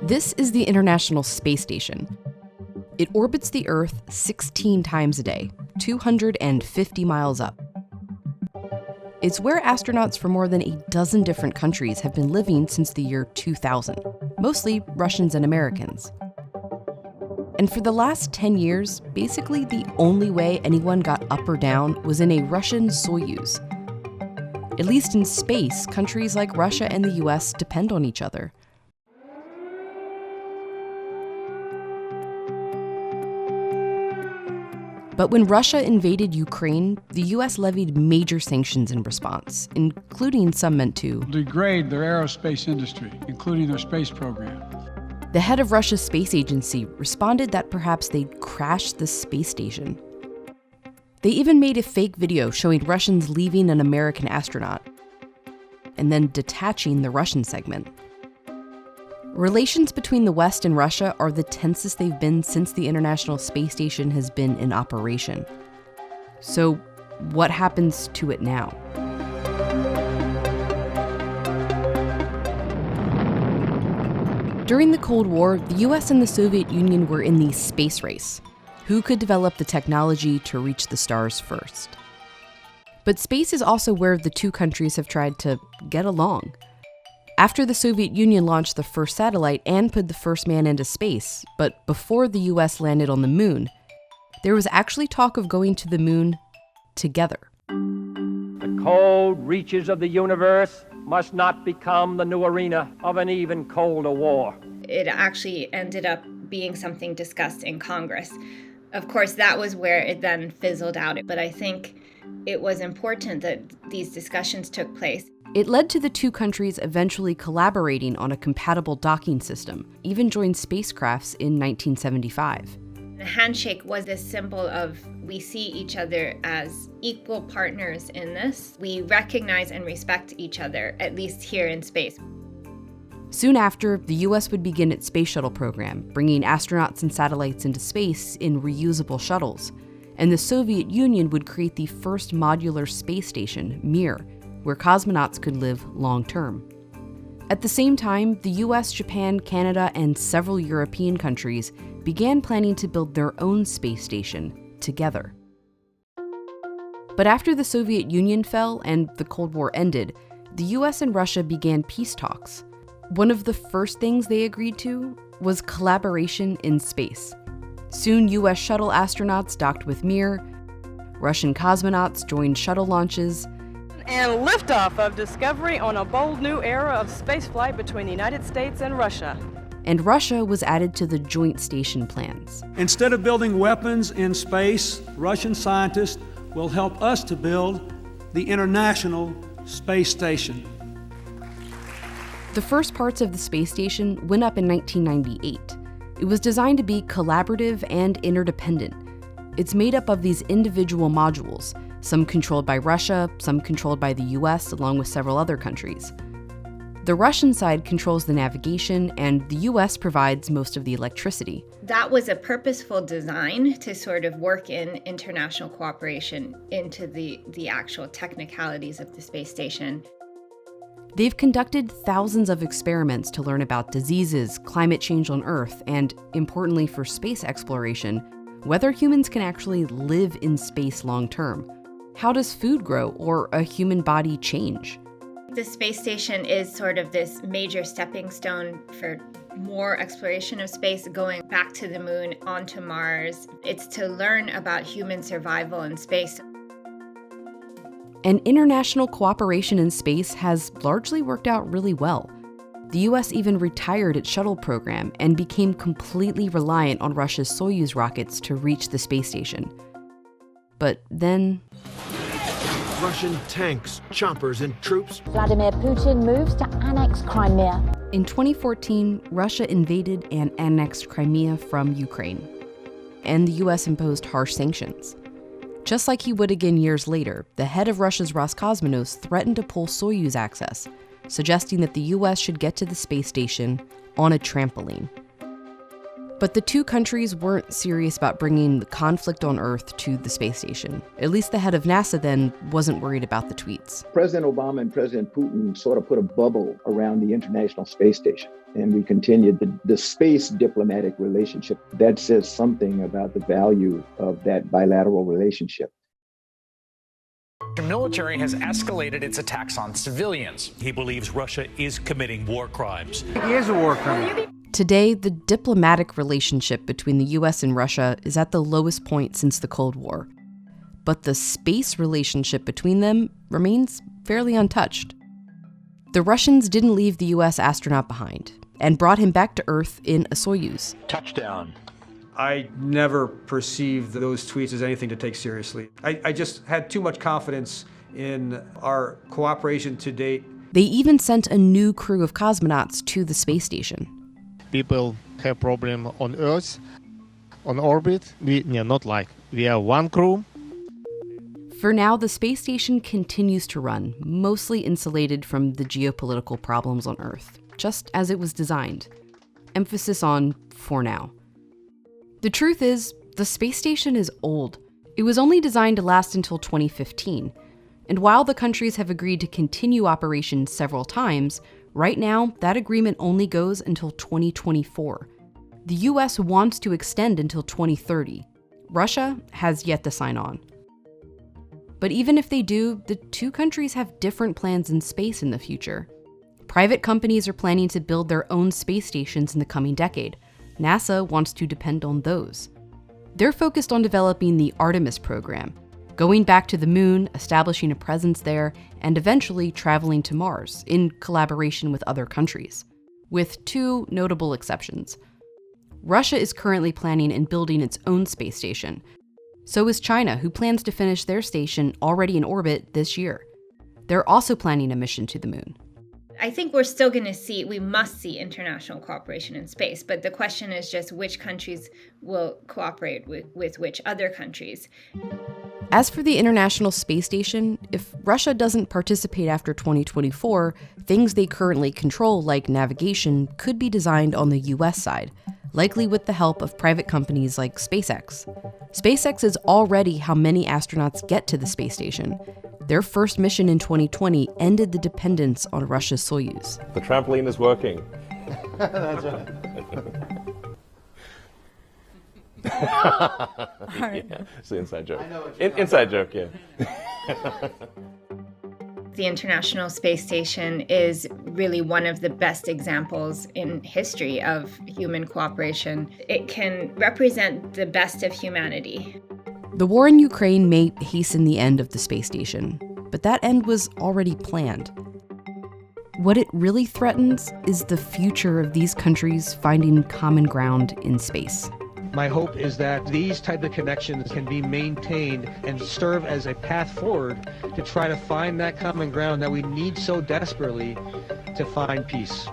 This is the International Space Station. It orbits the Earth 16 times a day, 250 miles up. It's where astronauts from more than a dozen different countries have been living since the year 2000, mostly Russians and Americans. And for the last 10 years, basically the only way anyone got up or down was in a Russian Soyuz. At least in space, countries like Russia and the US depend on each other. But when Russia invaded Ukraine, the US levied major sanctions in response, including some meant to degrade their aerospace industry, including their space program. The head of Russia's space agency responded that perhaps they'd crashed the space station. They even made a fake video showing Russians leaving an American astronaut and then detaching the Russian segment. Relations between the West and Russia are the tensest they've been since the International Space Station has been in operation. So, what happens to it now? During the Cold War, the US and the Soviet Union were in the space race. Who could develop the technology to reach the stars first? But space is also where the two countries have tried to get along. After the Soviet Union launched the first satellite and put the first man into space, but before the US landed on the moon, there was actually talk of going to the moon together. The cold reaches of the universe must not become the new arena of an even colder war. It actually ended up being something discussed in Congress. Of course, that was where it then fizzled out, but I think it was important that these discussions took place. It led to the two countries eventually collaborating on a compatible docking system, even joined spacecrafts in 1975. The handshake was this symbol of we see each other as equal partners in this. We recognize and respect each other, at least here in space. Soon after, the US would begin its space shuttle program, bringing astronauts and satellites into space in reusable shuttles. And the Soviet Union would create the first modular space station, Mir, where cosmonauts could live long-term. At the same time, the US, Japan, Canada, and several European countries began planning to build their own space station together. But after the Soviet Union fell and the Cold War ended, the US and Russia began peace talks. One of the first things they agreed to was collaboration in space. Soon, US shuttle astronauts docked with Mir, Russian cosmonauts joined shuttle launches, and liftoff of Discovery on a bold new era of spaceflight between the United States and Russia. And Russia was added to the joint station plans. Instead of building weapons in space, Russian scientists will help us to build the International Space Station. The first parts of the space station went up in 1998. It was designed to be collaborative and interdependent. It's made up of these individual modules, some controlled by Russia, some controlled by the US, along with several other countries. The Russian side controls the navigation, and the US provides most of the electricity. That was a purposeful design to sort of work in international cooperation into the actual technicalities of the space station. They've conducted thousands of experiments to learn about diseases, climate change on Earth, and, importantly for space exploration, whether humans can actually live in space long term. How does food grow or a human body change? The space station is sort of this major stepping stone for more exploration of space, going back to the moon, onto Mars. It's to learn about human survival in space. And international cooperation in space has largely worked out really well. The US even retired its shuttle program and became completely reliant on Russia's Soyuz rockets to reach the space station. But then Russian tanks, choppers, and troops. Vladimir Putin moves to annex Crimea. In 2014, Russia invaded and annexed Crimea from Ukraine. And the US imposed harsh sanctions. Just like he would again years later, the head of Russia's Roscosmos threatened to pull Soyuz access, suggesting that the US should get to the space station on a trampoline. But the two countries weren't serious about bringing the conflict on Earth to the space station. At least the head of NASA then wasn't worried about the tweets. President Obama and President Putin sort of put a bubble around the International Space Station. and we continued the space diplomatic relationship. That says something about the value of that bilateral relationship. The military has escalated its attacks on civilians. He believes Russia is committing war crimes. He is a war criminal. Today, the diplomatic relationship between the US and Russia is at the lowest point since the Cold War. But the space relationship between them remains fairly untouched. The Russians didn't leave the US astronaut behind and brought him back to Earth in a Soyuz. Touchdown. I never perceived those tweets as anything to take seriously. I just had too much confidence in our cooperation to date. They even sent a new crew of cosmonauts to the space station. People have problem on Earth, on orbit. We are one crew. For now, the space station continues to run, mostly insulated from the geopolitical problems on Earth, just as it was designed. Emphasis on for now. The truth is, the space station is old. It was only designed to last until 2015. And while the countries have agreed to continue operations several times, right now, that agreement only goes until 2024. The US wants to extend until 2030. Russia has yet to sign on. But even if they do, the two countries have different plans in space in the future. Private companies are planning to build their own space stations in the coming decade. NASA wants to depend on those. They're focused on developing the Artemis program, going back to the moon, establishing a presence there, and eventually traveling to Mars in collaboration with other countries, with two notable exceptions. Russia is currently planning and building its own space station. So is China, who plans to finish their station already in orbit this year. They're also planning a mission to the moon. I think we're still going to see, we must see international cooperation in space, but the question is just which countries will cooperate with which other countries. As for the International Space Station, if Russia doesn't participate after 2024, things they currently control, like navigation, could be designed on the US side, likely with the help of private companies like SpaceX. SpaceX is already how many astronauts get to the space station. Their first mission in 2020 ended the dependence on Russia's Soyuz. The trampoline is working. That's right. Yeah, it's an inside joke. Inside joke, yeah. The International Space Station is really one of the best examples in history of human cooperation. It can represent the best of humanity. The war in Ukraine may hasten the end of the space station, but that end was already planned. What it really threatens is the future of these countries finding common ground in space. My hope is that these type of connections can be maintained and serve as a path forward to try to find that common ground that we need so desperately to find peace.